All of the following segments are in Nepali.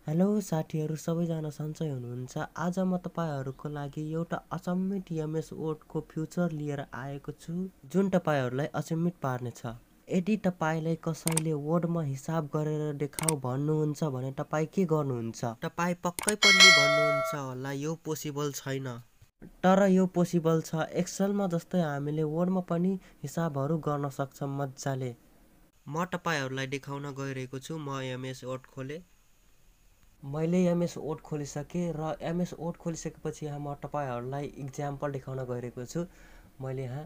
हेलो साथीहरु सबैजना सन्चै हुनुहुन्छ। आज म तपाईहरुको लागि एउटा अचम्मित एमएस वर्डको फ्युचर लिएर आएको छु जुन तपाईहरुलाई अचम्मित पार्नेछ। यदि तपाईलाई कसैले वर्डमा हिसाब गरेर देखाऊ भन्नुहुन्छ भने तपाई के गर्नुहुन्छ? तपाई पक्कै पनि भन्नुहुन्छ होला यो पोसिबल छैन। तर यो पोसिबल छ। एक्सेलमा जस्तै हामीले वर्डमा पनि हिसाबहरु गर्न सक्छौं मज्जाले। म तपाईहरुलाई देखाउन गइरहेको छु। म एमएस वर्ड खोले। मैले एमएस वर्ड खोलिसके र एमएस वर्ड खोलिसकेपछि यहाँ म तपाईहरुलाई एक्जाम्पल देखाउन गइरहेको छु। मैले यहाँ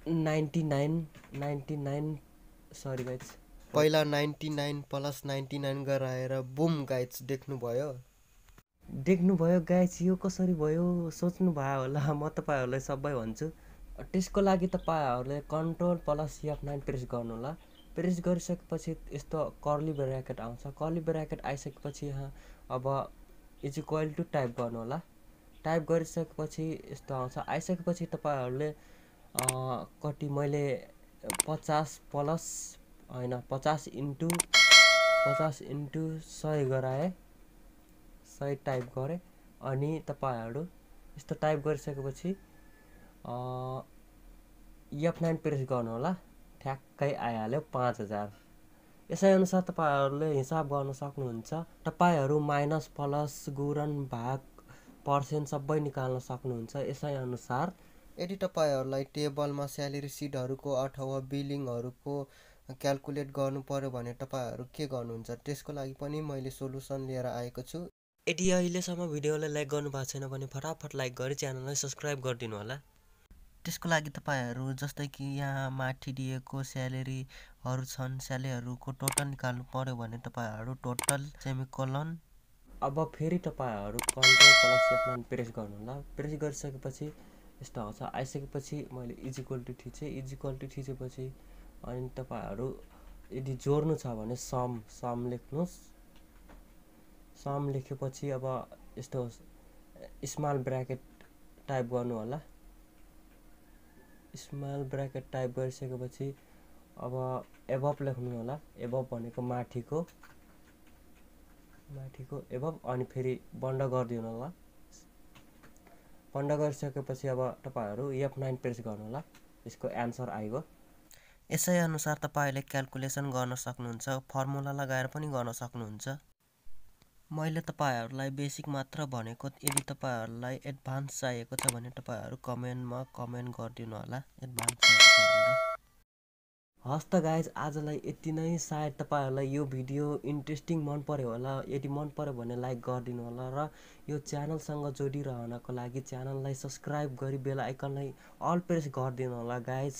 99 सरी गाइज, पहिला 99 प्लस 99 गराएर बुम गाइज देख्नुभयो गाइज। यो कसरी भयो सोच्नु भयो होला। म तपाईहरुलाई सबै भन्छु। त्यसको लागि तपाईहरुले कन्ट्रोल प्लस F9 प्रेस गर्नु होला। प्रेस गरिसकेपछि यस्तो कर्ली ब्र्याकेट आउँछ। कर्ली ब्र्याकेट आइसकेपछि यहाँ अब इज इक्वल टु टाइप गर्नु होला। टाइप गरिसकेपछि यस्तो आउँछ। आइसकेपछि तपाईहरुले कति मैले 50 प्लस हैन 50 इन्टु 100 गराए 100 टाइप गरे। अनि तपाईहरु यस्तो टाइप गरिसकेपछि F9 प्रेस गर्नु होला। ठ्याक्कै आइहाल्यो 5000। यसै अनुसार तपाईहरुले हिसाब गर्न सक्नुहुन्छ। तपाईहरु माइनस प्लस गुणन भाग पर्सेन्ट सबै निकाल्न सक्नुहुन्छ। यसै अनुसार यदि तपाईहरुलाई टेबलमा स्यालेरी सिटहरुको अथवा बिलिङहरुको क्याल्कुलेट गर्नु पर्यो भने तपाईहरु के गर्नुहुन्छ? त्यसको लागि पनि मैले सोलुसन लिएर आएको छु। यदि अहिलेसम्म भिडियोलाई लाइक गर्नु भएको छैन भने फटाफट लाइक गरी च्यानललाई सब्स्क्राइब गरिदिनु होला। त्यसको लागि तपाईहरु जस्तै कि यहाँ माथि दिएको स्यालेरीहरु छन्, स्यालेरीहरुको टोटल निकाल्नु पर्यो भने तपाईहरु टोटल सेमिकोलन। अब फेरि तपाईहरु कन्ट्रोल प्लस F9 प्रेस गर्नु होला। प्रेस गरिसकेपछि यस्तो आउँछ। आइसकेपछि मैले इज इक्वल टु थिचेपछि अनि तपाईहरु यदि जोड्नु छ भने सम लेख्नुस्। सम लेखेपछि अब यस्तो स्मल ब्र्याकेट टाइप गर्नु होला। स्मल ब्र्याकेट टाइप गरिसकेपछि अब एबभ लेख्नु होला। एबभ भनेको माथिको एबभ अनि फेरि बन्द गरिदिनु होला। बन्द गरिसकेपछि अब तपाईहरु F9 प्रेस गर्नु होला। यसको एन्सर आइगयो। यसै अनुसार तपाईले क्याल्कुलेसन गर्न सक्नुहुन्छ। फर्मुला लगाएर पनि गर्न सक्नुहुन्छ। मैले तपाईहरुलाई बेसिक मात्र भनेको। यदि तपाईहरुलाई एडभान्स चाहिएको छ भने तपाईहरु कमेन्टमा कमेन्ट गरिदिनु होला एडभान्स चाहिएको छ भनेर। हस् त गाइज, आजलाई यति नै। सायद तपाईहरुलाई यो भिडियो इन्ट्रेस्टिङ मन पर्यो होला। यदि मन पर्यो भने लाइक गरिदिनु होला र यो च्यानलसँग जोडिरहनको लागि च्यानललाई सब्स्क्राइब गरी बेल आइकनलाई अल प्रेस गरिदिनु होला गाइज।